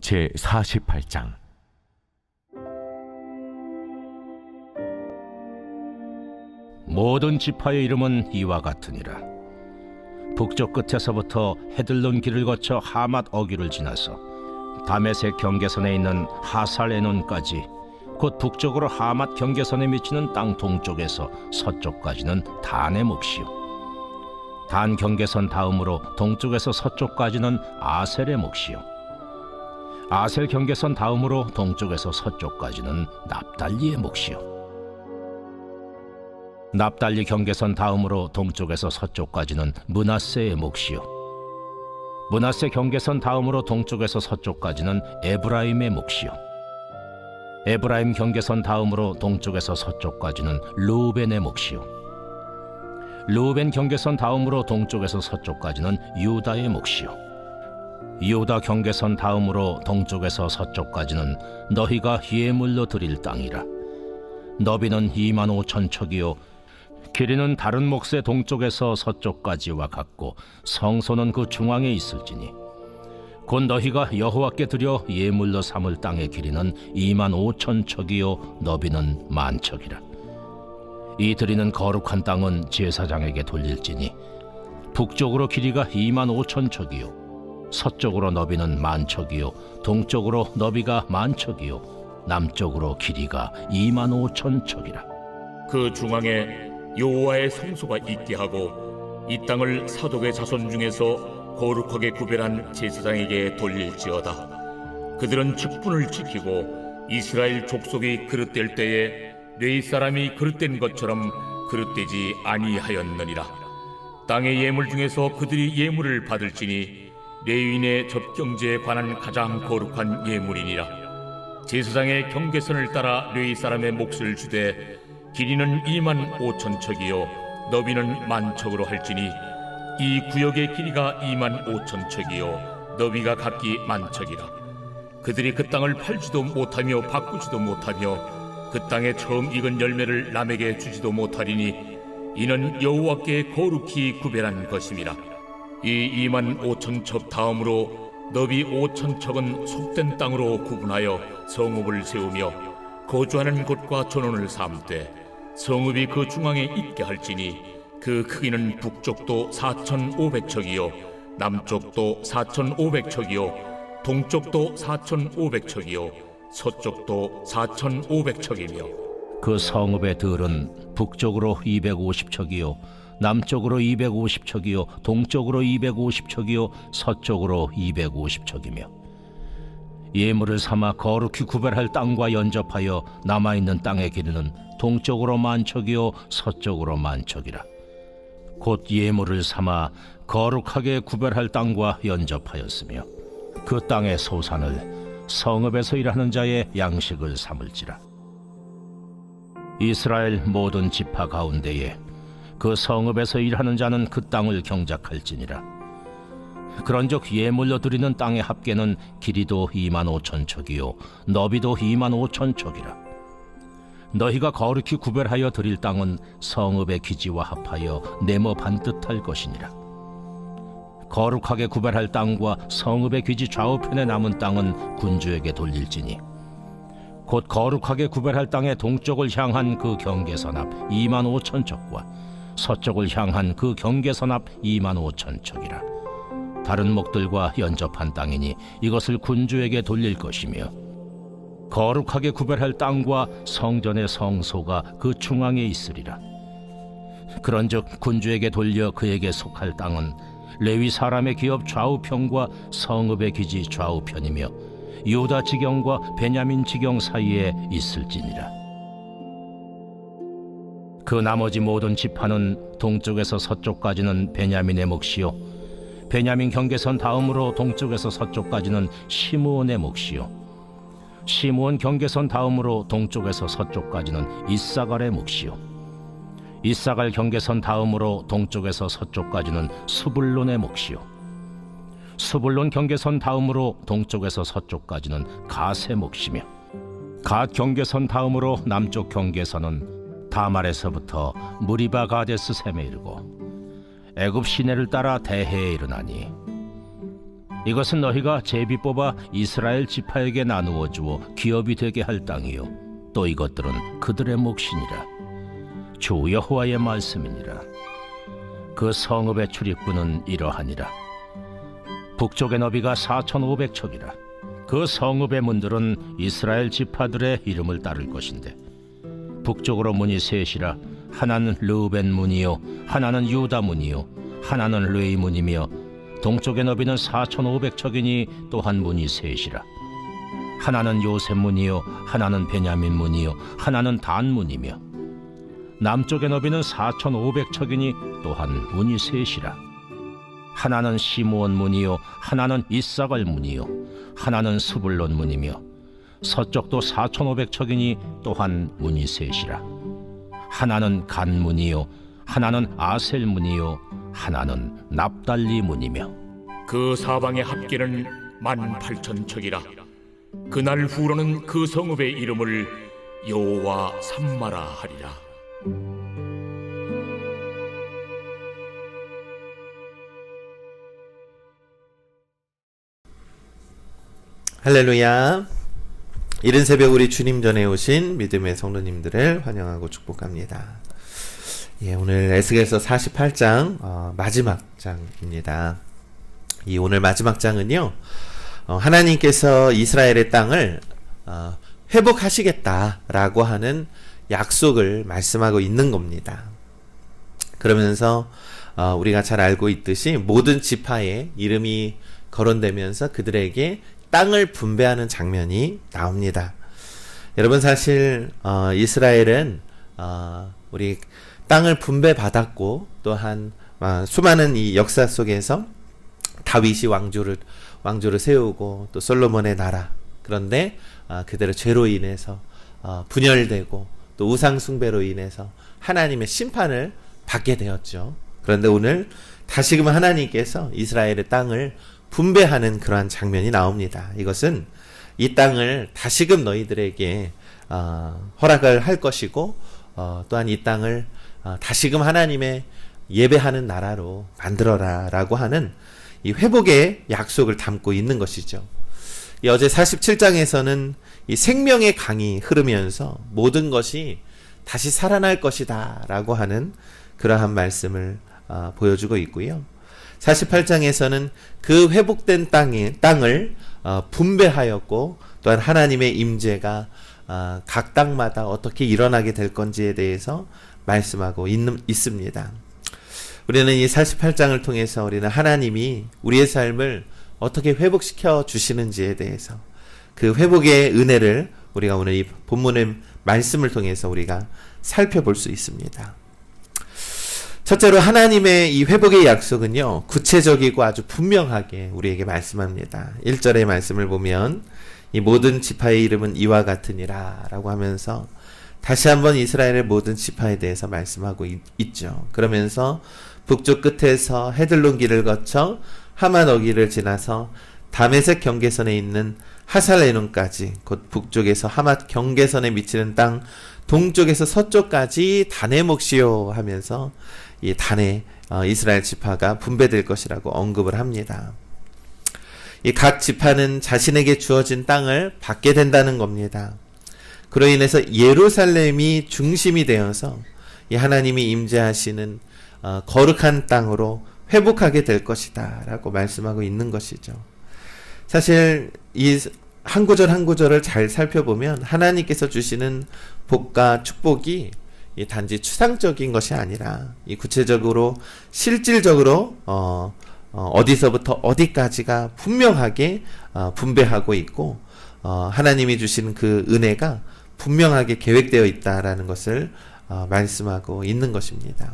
제48장. 모든 지파의 이름은 이와 같으니라. 북쪽 끝에서부터 헤들론 길을 거쳐 하맛 어귀를 지나서 다메섹 경계선에 있는 하살에논까지, 곧 북쪽으로 하맛 경계선에 미치는 땅 동쪽에서 서쪽까지는 단의 몫이요, 단 경계선 다음으로 동쪽에서 서쪽까지는 아셀의 몫이요, 아셀 경계선 다음으로 동쪽에서 서쪽까지는 납달리의 몫이요, 납달리 경계선 다음으로 동쪽에서 서쪽까지는 므낫세의 몫이요, 므낫세 경계선 다음으로 동쪽에서 서쪽까지는 에브라임의 몫이요, 에브라임 경계선 다음으로 동쪽에서 서쪽까지는 르우벤의 몫이요, 르우벤 경계선 다음으로 동쪽에서 서쪽까지는 유다의 몫이요, 유다 경계선 다음으로 동쪽에서 서쪽까지는 너희가 예물로 드릴 땅이라. 너비는 25,000척이요 길이는 다른 몫의 동쪽에서 서쪽까지와 같고 성소는 그 중앙에 있을지니, 곧 너희가 여호와께 드려 예물로 삼을 땅의 길이는 25,000척이요 너비는 10,000척이라. 이 드리는 거룩한 땅은 제사장에게 돌릴지니, 북쪽으로 길이가 25,000척이요 서쪽으로 너비는 10,000척이요 동쪽으로 너비가 10,000척이요 남쪽으로 길이가 25,000척이라. 그 중앙에 여호와의 성소가 있게 하고 이 땅을 사독의 자손 중에서 거룩하게 구별한 제사장에게 돌릴지어다. 그들은 직분을 지키고 이스라엘 족속이 그릇될 때에 레위 사람이 그릇된 것처럼 그릇되지 아니하였느니라. 땅의 예물 중에서 그들이 예물을 받을지니 레위인의 접경제에 관한 가장 거룩한 예물이니라. 제사장의 경계선을 따라 레위 사람의 몫을 주되 길이는 25,000척이요 너비는 10,000척으로 할지니, 이 구역의 길이가 25,000척이요 너비가 각기 10,000척이라. 그들이 그 땅을 팔지도 못하며 바꾸지도 못하며 그 땅에 처음 익은 열매를 남에게 주지도 못하리니, 이는 여호와께 거룩히 구별한 것임이라. 이 25,000척 다음으로 너비 5,000척은 속된 땅으로 구분하여 성읍을 세우며 거주하는 곳과 전원을 삼되 성읍이 그 중앙에 있게 할지니, 그 크기는 북쪽도 4,500척이요 남쪽도 4,500척이요 동쪽도 4,500척이요 서쪽도 4,500척이며, 그 성읍의 들은 북쪽으로 250척이요 남쪽으로 250척이요 동쪽으로 250척이요 서쪽으로 250척이며, 예물을 삼아 거룩히 구별할 땅과 연접하여 남아있는 땅의 길이는 동쪽으로 10,000척이요 서쪽으로 10,000척이라. 곧 예물을 삼아 거룩하게 구별할 땅과 연접하였으며, 그 땅의 소산을 성읍에서 일하는 자의 양식을 삼을지라. 이스라엘 모든 지파 가운데에 그 성읍에서 일하는 자는 그 땅을 경작할지니라. 그런즉 예물로 드리는 땅의 합계는 길이도 25,000척이요 너비도 25,000척이라. 너희가 거룩히 구별하여 드릴 땅은 성읍의 기지와 합하여 네모 반듯할 것이니라. 거룩하게 구별할 땅과 성읍의 기지 좌우편에 남은 땅은 군주에게 돌릴지니, 곧 거룩하게 구별할 땅의 동쪽을 향한 그 경계선 앞 25,000척과 서쪽을 향한 그 경계선 앞 25,000척이라. 다른 목들과 연접한 땅이니 이것을 군주에게 돌릴 것이며, 거룩하게 구별할 땅과 성전의 성소가 그 중앙에 있으리라. 그런즉 군주에게 돌려 그에게 속할 땅은 레위 사람의 기업 좌우편과 성읍의 기지 좌우편이며 유다 지경과 베냐민 지경 사이에 있을지니라. 그 나머지 모든 지파는 동쪽에서 서쪽까지는 베냐민의 몫이요 베냐민 경계선 다음으로 동쪽에서 서쪽까지는 시므온의 몫이요 시므온 경계선 다음으로 동쪽에서 서쪽까지는 이사갈의 몫이요 이사갈 경계선 다음으로 동쪽에서 서쪽까지는 스불론의 몫이요 스불론 경계선 다음으로 동쪽에서 서쪽까지는 갓의 몫이며, 갓 경계선 다음으로 남쪽 경계선은 다말에서부터 무리바 가데스 셈에 이르고 애굽 시내를 따라 대해에 이르나니, 이것은 너희가 제비 뽑아 이스라엘 지파에게 나누어 주어 기업이 되게 할 땅이요 또 이것들은 그들의 몫이니라. 주 여호와의 말씀이니라. 그 성읍의 출입구는 이러하니라. 북쪽의 너비가 4,500척이라. 그 성읍의 문들은 이스라엘 지파들의 이름을 따를 것인데 북쪽으로 문이 셋이라. 하나는 르우벤 문이요 하나는 유다 문이요 하나는 르이 문이며 동쪽의 너비는 4,500척이니 또한 문이 셋이라. 하나는 요셉 문이요 하나는 베냐민 문이요 하나는 단 문이며 남쪽의 너비는 4,500척이니 또한 문이 셋이라. 하나는 시므온 문이요 하나는 이사갈 문이요 하나는 스불론 문이며 서쪽도 4,500척이니 또한 문이 셋이라. 하나는 간 문이요 하나는 아셀 문이요 하나는 납달리 문이며 그 사방의 합계는 18,000척이라. 그날 후로는 그 성읍의 이름을 여호와 삼마라 하리라. 할렐루야. 이른 새벽 우리 주님 전에 오신 믿음의 성도님들을 환영하고 축복합니다. 오늘 에스겔서 48장 마지막 장입니다. 이 오늘 마지막 장은요, 하나님께서 이스라엘의 땅을 회복하시겠다라고 하는 약속을 말씀하고 있는 겁니다. 그러면서 우리가 잘 알고 있듯이 모든 지파의 이름이 거론되면서 그들에게 땅을 분배하는 장면이 나옵니다. 여러분, 사실 이스라엘은 우리 땅을 분배받았고 또한 수많은 이 역사 속에서 다윗이 왕조를 세우고 또 솔로몬의 나라, 그런데 그대로 죄로 인해서 분열되고 또 우상 숭배로 인해서 하나님의 심판을 받게 되었죠. 그런데 오늘 다시금 하나님께서 이스라엘의 땅을 분배하는 그러한 장면이 나옵니다. 이것은 이 땅을 다시금 너희들에게 허락을 할 것이고 또한 이 땅을 다시금 하나님의 예배하는 나라로 만들어라 라고 하는 이 회복의 약속을 담고 있는 것이죠. 이 어제 47장에서는 이 생명의 강이 흐르면서 모든 것이 다시 살아날 것이다 라고 하는 그러한 말씀을 보여주고 있고요. 48장에서는 그 회복된 땅을 분배하였고 또한 하나님의 임재가 각 땅마다 어떻게 일어나게 될 건지에 대해서 말씀하고 있습니다. 우리는 이 48장을 통해서 우리는 하나님이 우리의 삶을 어떻게 회복시켜 주시는지에 대해서 그 회복의 은혜를 우리가 오늘 이 본문의 말씀을 통해서 우리가 살펴볼 수 있습니다. 첫째로 하나님의 이 회복의 약속은요, 구체적이고 아주 분명하게 우리에게 말씀합니다. 1절의 말씀을 보면 이 모든 지파의 이름은 이와 같으니라 라고 하면서 다시 한번 이스라엘의 모든 지파에 대해서 말씀하고 있죠. 그러면서 북쪽 끝에서 헤들론 길을 거쳐 하만 어기를 지나서 다메섹 경계선에 있는 하살레논까지, 곧 북쪽에서 하맛 경계선에 미치는 땅 동쪽에서 서쪽까지 단의 몫이요 하면서 이 단의 이스라엘 지파가 분배될 것이라고 언급을 합니다. 이 각 지파는 자신에게 주어진 땅을 받게 된다는 겁니다. 그로 인해서 예루살렘이 중심이 되어서 이 하나님이 임재하시는 거룩한 땅으로 회복하게 될 것이다 라고 말씀하고 있는 것이죠. 사실 이 한 구절 한 구절을 잘 살펴보면 하나님께서 주시는 복과 축복이 단지 추상적인 것이 아니라 이 구체적으로 실질적으로 어디서부터 어디까지가 분명하게 분배하고 있고 하나님이 주시는 그 은혜가 분명하게 계획되어 있다라는 것을 말씀하고 있는 것입니다.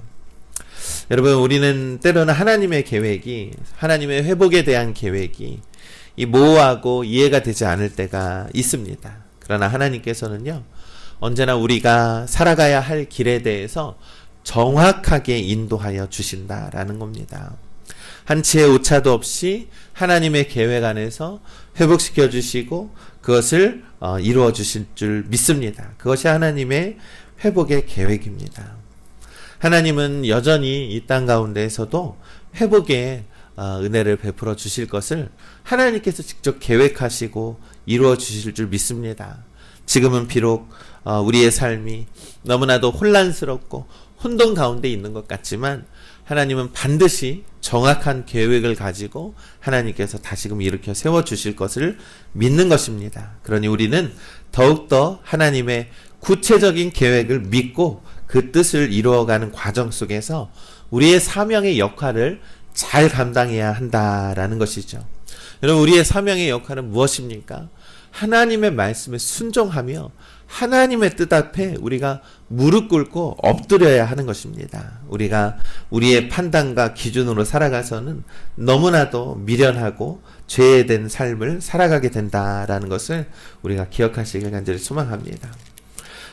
여러분, 우리는 때로는 하나님의 계획이, 하나님의 회복에 대한 계획이 이 모호하고 이해가 되지 않을 때가 있습니다. 그러나 하나님께서는요, 언제나 우리가 살아가야 할 길에 대해서 정확하게 인도하여 주신다라는 겁니다. 한치의 오차도 없이 하나님의 계획 안에서 회복시켜 주시고 그것을 이루어 주실 줄 믿습니다. 그것이 하나님의 회복의 계획입니다. 하나님은 여전히 이 땅 가운데에서도 회복의 은혜를 베풀어 주실 것을 하나님께서 직접 계획하시고 이루어 주실 줄 믿습니다. 지금은 비록 우리의 삶이 너무나도 혼란스럽고 혼돈 가운데 있는 것 같지만 하나님은 반드시 정확한 계획을 가지고 하나님께서 다시금 일으켜 세워주실 것을 믿는 것입니다. 그러니 우리는 더욱더 하나님의 구체적인 계획을 믿고 그 뜻을 이루어가는 과정 속에서 우리의 사명의 역할을 잘 감당해야 한다라는 것이죠. 여러분, 우리의 사명의 역할은 무엇입니까? 하나님의 말씀에 순종하며 하나님의 뜻 앞에 우리가 무릎 꿇고 엎드려야 하는 것입니다. 우리가 우리의 판단과 기준으로 살아가서는 너무나도 미련하고 죄된 삶을 살아가게 된다라는 것을 우리가 기억하시길 간절히 소망합니다.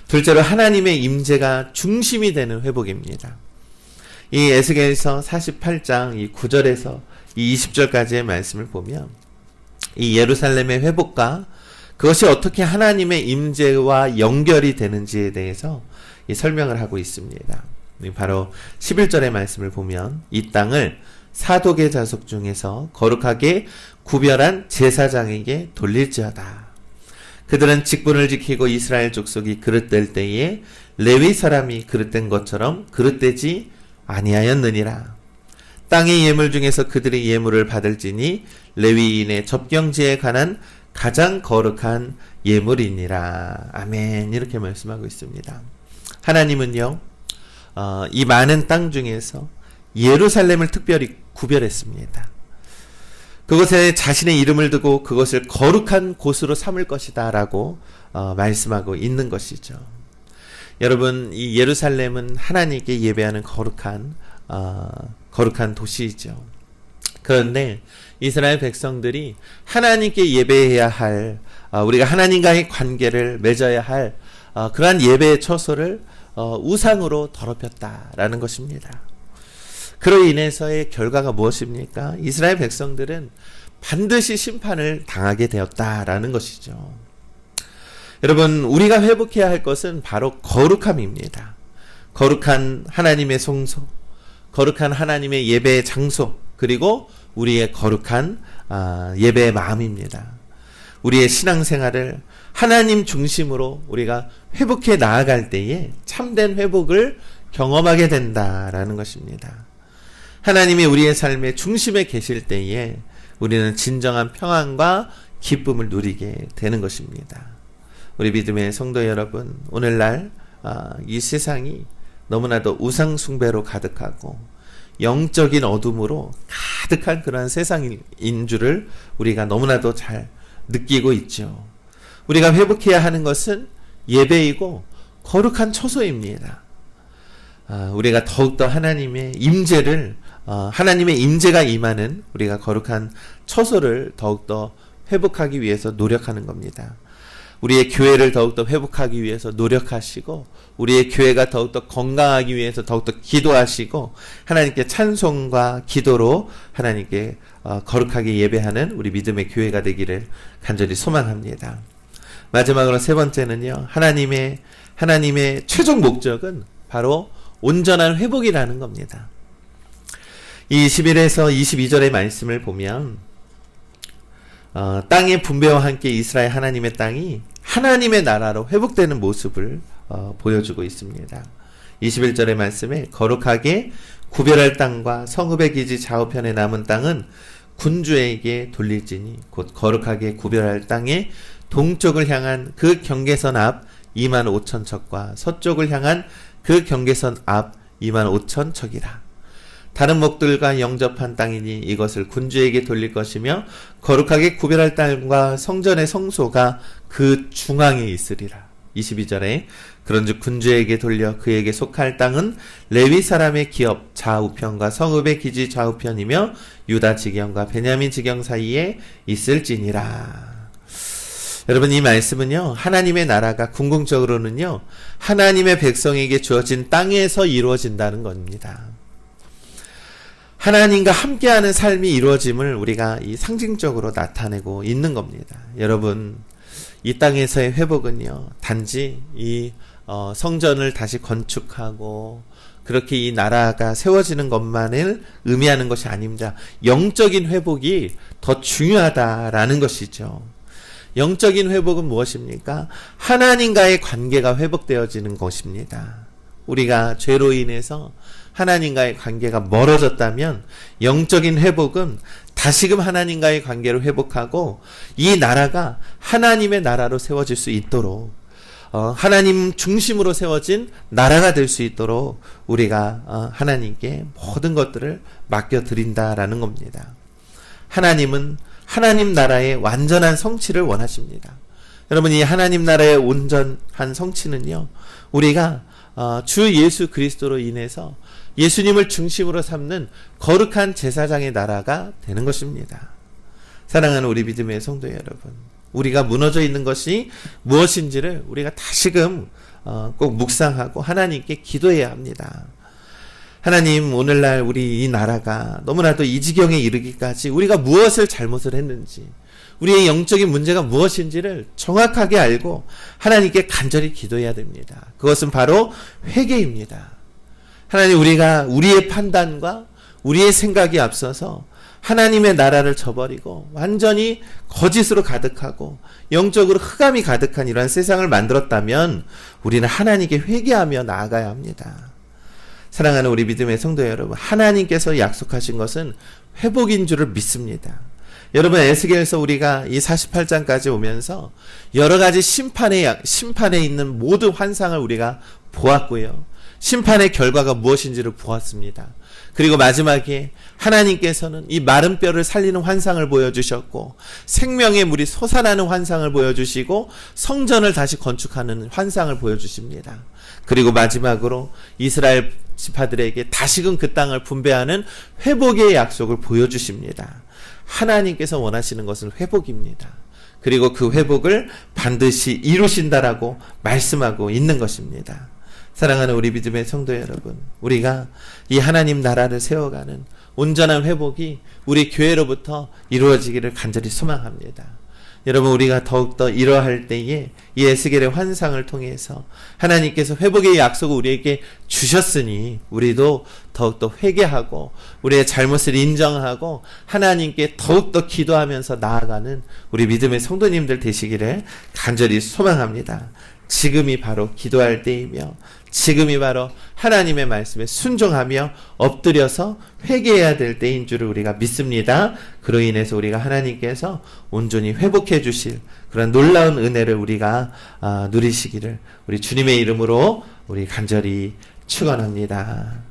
둘째로 하나님의 임재가 중심이 되는 회복입니다. 이 에스겔서 48장 이 9절에서 이 20절까지의 말씀을 보면 이 예루살렘의 회복과 그것이 어떻게 하나님의 임재와 연결이 되는지에 대해서 이 설명을 하고 있습니다. 바로 11절의 말씀을 보면 이 땅을 사독의 자손 중에서 거룩하게 구별한 제사장에게 돌릴지어다. 그들은 직분을 지키고 이스라엘 족속이 그릇될 때에 레위 사람이 그릇된 것처럼 그릇되지 아니하였느니라. 땅의 예물 중에서 그들의 예물을 받을지니 레위인의 접경지에 관한 가장 거룩한 예물이니라. 아멘. 이렇게 말씀하고 있습니다. 하나님은요, 이 많은 땅 중에서 예루살렘을 특별히 구별했습니다. 그곳에 자신의 이름을 두고 그것을 거룩한 곳으로 삼을 것이다 라고 말씀하고 있는 것이죠. 여러분, 이 예루살렘은 하나님께 예배하는 거룩한 도시이죠. 그런데 이스라엘 백성들이 하나님께 예배해야 할, 우리가 하나님과의 관계를 맺어야 할 그러한 예배의 처소를 우상으로 더럽혔다라는 것입니다. 그로 인해서의 결과가 무엇입니까? 이스라엘 백성들은 반드시 심판을 당하게 되었다라는 것이죠. 여러분, 우리가 회복해야 할 것은 바로 거룩함입니다. 거룩한 하나님의 성소, 거룩한 하나님의 예배의 장소, 그리고 우리의 거룩한 예배의 마음입니다. 우리의 신앙생활을 하나님 중심으로 우리가 회복해 나아갈 때에 참된 회복을 경험하게 된다라는 것입니다. 하나님이 우리의 삶의 중심에 계실 때에 우리는 진정한 평안과 기쁨을 누리게 되는 것입니다. 우리 믿음의 성도 여러분, 오늘날 이 세상이 너무나도 우상 숭배로 가득하고 영적인 어둠으로 가득한 그러한 세상인 줄을 우리가 너무나도 잘 느끼고 있죠. 우리가 회복해야 하는 것은 예배이고 거룩한 처소입니다. 우리가 더욱더 하나님의 임재를 하나님의 임재가 임하는 우리가 거룩한 처소를 더욱더 회복하기 위해서 노력하는 겁니다. 우리의 교회를 더욱더 회복하기 위해서 노력하시고 우리의 교회가 더욱더 건강하기 위해서 더욱더 기도하시고 하나님께 찬송과 기도로 하나님께 거룩하게 예배하는 우리 믿음의 교회가 되기를 간절히 소망합니다. 마지막으로 세 번째는요, 하나님의 최종 목적은 바로 온전한 회복이라는 겁니다. 이 21에서 22절의 말씀을 보면 땅의 분배와 함께 이스라엘 하나님의 땅이 하나님의 나라로 회복되는 모습을 보여주고 있습니다. 21절의 말씀에 거룩하게 구별할 땅과 성읍의 기지 좌우편에 남은 땅은 군주에게 돌릴지니 곧 거룩하게 구별할 땅의 동쪽을 향한 그 경계선 앞 25,000척과 서쪽을 향한 그 경계선 앞 25,000척이라. 다른 목들과 영접한 땅이니 이것을 군주에게 돌릴 것이며 거룩하게 구별할 땅과 성전의 성소가 그 중앙에 있으리라. 22절에 그런즉 군주에게 돌려 그에게 속할 땅은 레위 사람의 기업 좌우편과 성읍의 기지 좌우편이며 유다 지경과 베냐민 지경 사이에 있을지니라. 여러분, 이 말씀은요, 하나님의 나라가 궁극적으로는요, 하나님의 백성에게 주어진 땅에서 이루어진다는 겁니다. 하나님과 함께하는 삶이 이루어짐을 우리가 이 상징적으로 나타내고 있는 겁니다. 여러분, 이 땅에서의 회복은요, 단지 이 성전을 다시 건축하고 그렇게 이 나라가 세워지는 것만을 의미하는 것이 아닙니다. 영적인 회복이 더 중요하다라는 것이죠. 영적인 회복은 무엇입니까? 하나님과의 관계가 회복되어지는 것입니다. 우리가 죄로 인해서 하나님과의 관계가 멀어졌다면 영적인 회복은 다시금 하나님과의 관계를 회복하고 이 나라가 하나님의 나라로 세워질 수 있도록 하나님 중심으로 세워진 나라가 될 수 있도록 우리가 하나님께 모든 것들을 맡겨드린다라는 겁니다. 하나님은 하나님 나라의 완전한 성취를 원하십니다. 여러분, 이 하나님 나라의 온전한 성취는요, 우리가 주 예수 그리스도로 인해서 예수님을 중심으로 삼는 거룩한 제사장의 나라가 되는 것입니다. 사랑하는 우리 믿음의 성도 여러분, 우리가 무너져 있는 것이 무엇인지를 우리가 다시금 꼭 묵상하고 하나님께 기도해야 합니다. 하나님, 오늘날 우리 이 나라가 너무나도 이 지경에 이르기까지 우리가 무엇을 잘못을 했는지, 우리의 영적인 문제가 무엇인지를 정확하게 알고 하나님께 간절히 기도해야 됩니다. 그것은 바로 회개입니다. 하나님, 우리가 우리의 판단과 우리의 생각이 앞서서 하나님의 나라를 저버리고 완전히 거짓으로 가득하고 영적으로 흑암이 가득한 이러한 세상을 만들었다면 우리는 하나님께 회개하며 나아가야 합니다. 사랑하는 우리 믿음의 성도 여러분, 하나님께서 약속하신 것은 회복인 줄을 믿습니다. 여러분, 에스겔서 우리가 이 48장까지 오면서 여러 가지 심판에 있는 모든 환상을 우리가 보았고요. 심판의 결과가 무엇인지를 보았습니다. 그리고 마지막에 하나님께서는 이 마른 뼈를 살리는 환상을 보여주셨고, 생명의 물이 솟아나는 환상을 보여주시고, 성전을 다시 건축하는 환상을 보여주십니다. 그리고 마지막으로 이스라엘 지파들에게 다시금 그 땅을 분배하는 회복의 약속을 보여주십니다. 하나님께서 원하시는 것은 회복입니다. 그리고 그 회복을 반드시 이루신다라고 말씀하고 있는 것입니다. 사랑하는 우리 믿음의 성도 여러분, 우리가 이 하나님 나라를 세워가는 온전한 회복이 우리 교회로부터 이루어지기를 간절히 소망합니다. 여러분, 우리가 더욱더 이러할 때에 이 에스겔의 환상을 통해서 하나님께서 회복의 약속을 우리에게 주셨으니 우리도 더욱더 회개하고 우리의 잘못을 인정하고 하나님께 더욱더 기도하면서 나아가는 우리 믿음의 성도님들 되시기를 간절히 소망합니다. 지금이 바로 기도할 때이며 지금이 바로 하나님의 말씀에 순종하며 엎드려서 회개해야 될 때인 줄을 우리가 믿습니다. 그로 인해서 우리가 하나님께서 온전히 회복해 주실 그런 놀라운 은혜를 우리가 누리시기를 우리 주님의 이름으로 우리 간절히 축원합니다.